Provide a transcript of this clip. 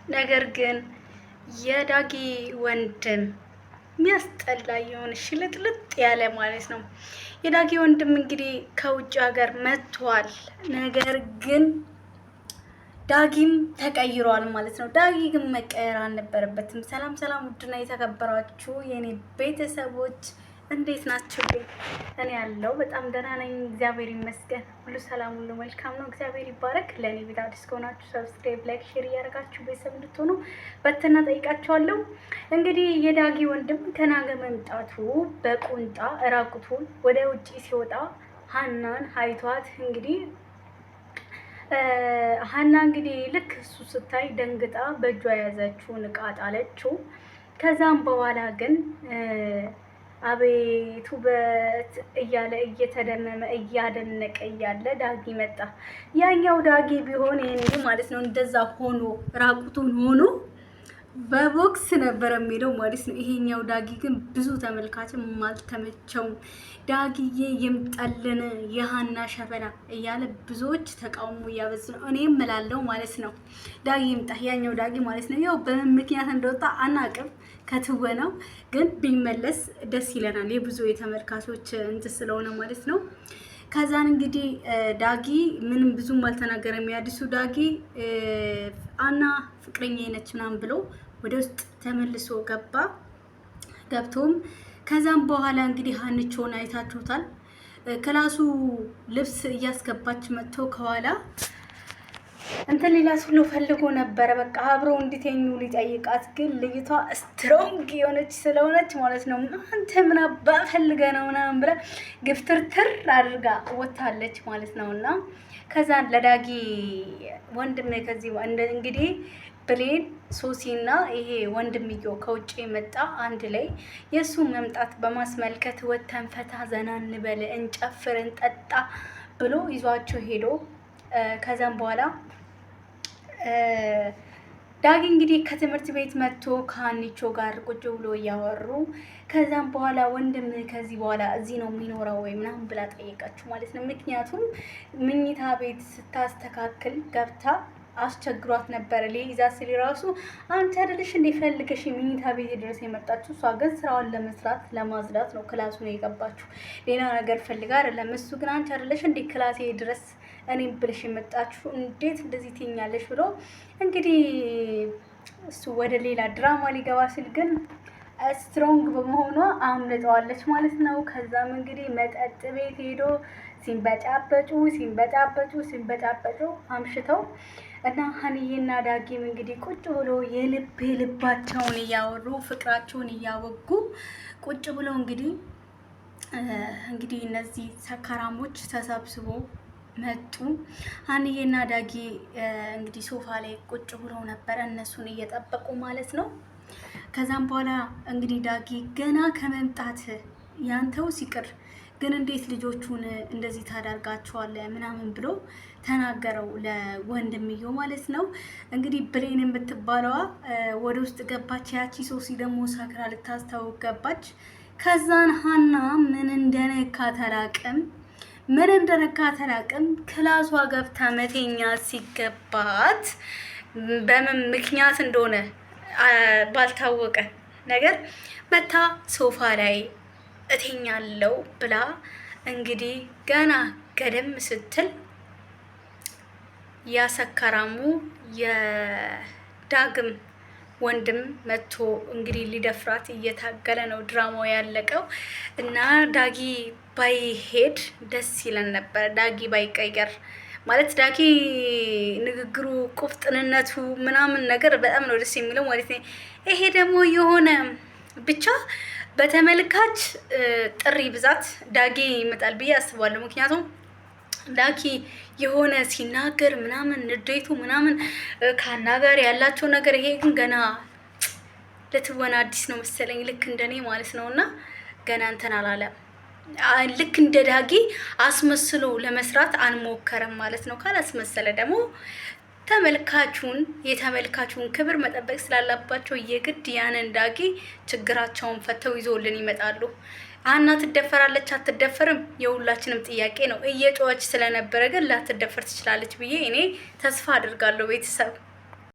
ነገር ግን የዳጊ ወንድም የሚያስጠላ የሆነ ሽልጥልጥ ያለ ማለት ነው። የዳጊ ወንድም እንግዲህ ከውጭ ሀገር መጥቷል። ነገር ግን ዳጊም ተቀይሯል ማለት ነው። ዳጊ ግን መቀየር አልነበረበትም። ሰላም ሰላም፣ ውድና የተከበራችሁ የኔ ቤተሰቦች እንዴት ናችሁ? እኔ ያለው በጣም ደህና ነኝ፣ እግዚአብሔር ይመስገን። ሁሉ ሰላም፣ ሁሉ መልካም ነው፣ እግዚአብሔር ይባረክ። ለእኔ ቤት አዲስ ከሆናችሁ ሰብስክራይብ፣ ላይክ፣ ሼር እያደረጋችሁ ቤተሰብ እንድትሆኑ በትና ጠይቃችኋለሁ። እንግዲህ የዳጊ ወንድም ከናገ መምጣቱ በቁንጣ እራቁቱን ወደ ውጪ ሲወጣ ሀናን ሀይቷት እንግዲህ ሀና እንግዲህ ልክ እሱ ስታይ ደንግጣ በእጇ የያዘችውን እቃ ጣለችው። ከዛም በኋላ ግን አቤት ውበት እያለ እየተደመመ እያደነቀ እያለ ዳጊ መጣ። ያኛው ዳጊ ቢሆን ይሄኔ ማለት ነው እንደዛ ሆኖ ራቁቱን ሆኖ በቦክስ ነበር የሚለው ማለት ነው። ይሄኛው ዳጊ ግን ብዙ ተመልካችም አልተመቸውም። ዳጊዬ ይምጣልን የሀና ሸበላ እያለ ብዙዎች ተቃውሞ እያበዙ ነው። እኔ እምላለሁ ማለት ነው ዳጊ ይምጣ፣ ያኛው ዳጊ ማለት ነው። ያው በምን ምክንያት እንደወጣ አናቅም ከትወናው፣ ግን ቢመለስ ደስ ይለናል። የብዙ የተመልካቾች እንትን ስለሆነ ማለት ነው። ከዛን እንግዲህ ዳጊ ምንም ብዙም አልተናገረም። የአዲሱ ዳጊ አና ፍቅረኛ ነች ምናምን ብሎ ወደ ውስጥ ተመልሶ ገብቶም ከዛም በኋላ እንግዲህ ሀንቾን አይታችሁታል። ክላሱ ልብስ እያስገባች መጥቶ ከኋላ እንትን ሌላ ሁሉ ፈልጎ ነበረ። በቃ አብረው እንዲተኙ ሊጠይቃት፣ ግን ልጅቷ ስትሮንግ የሆነች ስለሆነች ማለት ነው አንተ ምን አባ ፈልገ ነው ምናምን ብላ ግፍትርትር አድርጋ ወታለች ማለት ነው። እና ከዛን ለዳጊ ወንድም ከዚህ እንግዲህ ብሌን ሶሲና ይሄ ወንድምየው ከውጭ የመጣ አንድ ላይ የሱ መምጣት በማስመልከት ወተን ፈታ ዘና እንበል እንጨፍር እንጠጣ ብሎ ይዟቸው ሄዶ ከዛም በኋላ ዳጊ እንግዲህ ከትምህርት ቤት መጥቶ ከሀኒቾ ጋር ቁጭ ብሎ እያወሩ ከዛም በኋላ ወንድም ከዚህ በኋላ እዚህ ነው የሚኖረው ወይ ምናምን ብላ ጠየቀችው ማለት ነው። ምክንያቱም ምኝታ ቤት ስታስተካክል ገብታ አስቸግሯት ነበረ። ሊይዛ ስል ራሱ አንቺ አይደለሽ እንደ ፈልገሽ ምኝታ ቤት ድረስ የመጣችው? እሷ ግን ስራዋን ለመስራት ለማጽዳት ነው ክላሱ ነው የገባችው፣ ሌላ ነገር ፈልጋ አይደለም። እሱ ግን አንቺ አይደለሽ እንደ ክላሴ ድረስ እኔም ብለሽ የመጣችሁ እንዴት እንደዚህ ትኛለሽ ብሎ እንግዲህ እሱ ወደ ሌላ ድራማ ሊገባ ሲል ግን ስትሮንግ በመሆኗ አምልጠዋለች ማለት ነው። ከዛም እንግዲህ መጠጥ ቤት ሄዶ ሲንበጫበጩ አምሽተው እና ሀኒዬና ዳጊም እንግዲህ ቁጭ ብሎ የልባቸውን እያወሩ ፍቅራቸውን እያወጉ ቁጭ ብሎ እንግዲህ እነዚህ ሰካራሞች ተሰብስቦ መጡ። ሀኒዬና ዳጊ እንግዲህ ሶፋ ላይ ቁጭ ብለው ነበረ እነሱን እየጠበቁ ማለት ነው። ከዛም በኋላ እንግዲህ ዳጊ ገና ከመምጣት ያንተው ሲቅር ግን እንዴት ልጆቹን እንደዚህ ታደርጋቸዋለህ ምናምን ብሎ ተናገረው ለወንድምየው ማለት ነው። እንግዲህ ብሌን የምትባለዋ ወደ ውስጥ ገባች። ያቺ ሶሲ ደግሞ ሰክራ ልታስታውቅ ገባች። ከዛን ሀና ምን እንደነካ ተላቅም ክላሷ ገብታ መተኛ ሲገባት በምን ምክንያት እንደሆነ ባልታወቀ ነገር መታ ሶፋ ላይ እተኛለሁ ብላ እንግዲህ ገና ገደም ስትል ያሰከራሙ የዳግም ወንድም መጥቶ እንግዲህ ሊደፍራት እየታገለ ነው ድራማው ያለቀው። እና ዳጊ ባይሄድ ደስ ይለን ነበር፣ ዳጊ ባይቀየር ማለት ዳጊ ንግግሩ ቁፍጥንነቱ ምናምን ነገር በጣም ነው ደስ የሚለው ማለት ነው። ይሄ ደግሞ የሆነ ብቻ በተመልካች ጥሪ ብዛት ዳጊ ይመጣል ብዬ አስባለሁ። ምክንያቱም ዳጊ የሆነ ሲናገር ምናምን ንዴቱ ምናምን ከሀና ጋር ያላቸው ነገር ይሄ ግን ገና ለትወና አዲስ ነው መሰለኝ፣ ልክ እንደኔ ማለት ነው። እና ገና እንትን አላለም። ልክ እንደ ዳጊ አስመስሎ ለመስራት አንሞከረም ማለት ነው። ካላስመሰለ ደግሞ የተመልካቹን ክብር መጠበቅ ስላለባቸው የግድ ያንን ዳጊ ችግራቸውን ፈተው ይዞልን ይመጣሉ። ሀና ትደፈራለች አትደፈርም የሁላችንም ጥያቄ ነው። እየጮኸች ስለነበረ ግን ላትደፈር ትችላለች ብዬ እኔ ተስፋ አድርጋለሁ ቤተሰብ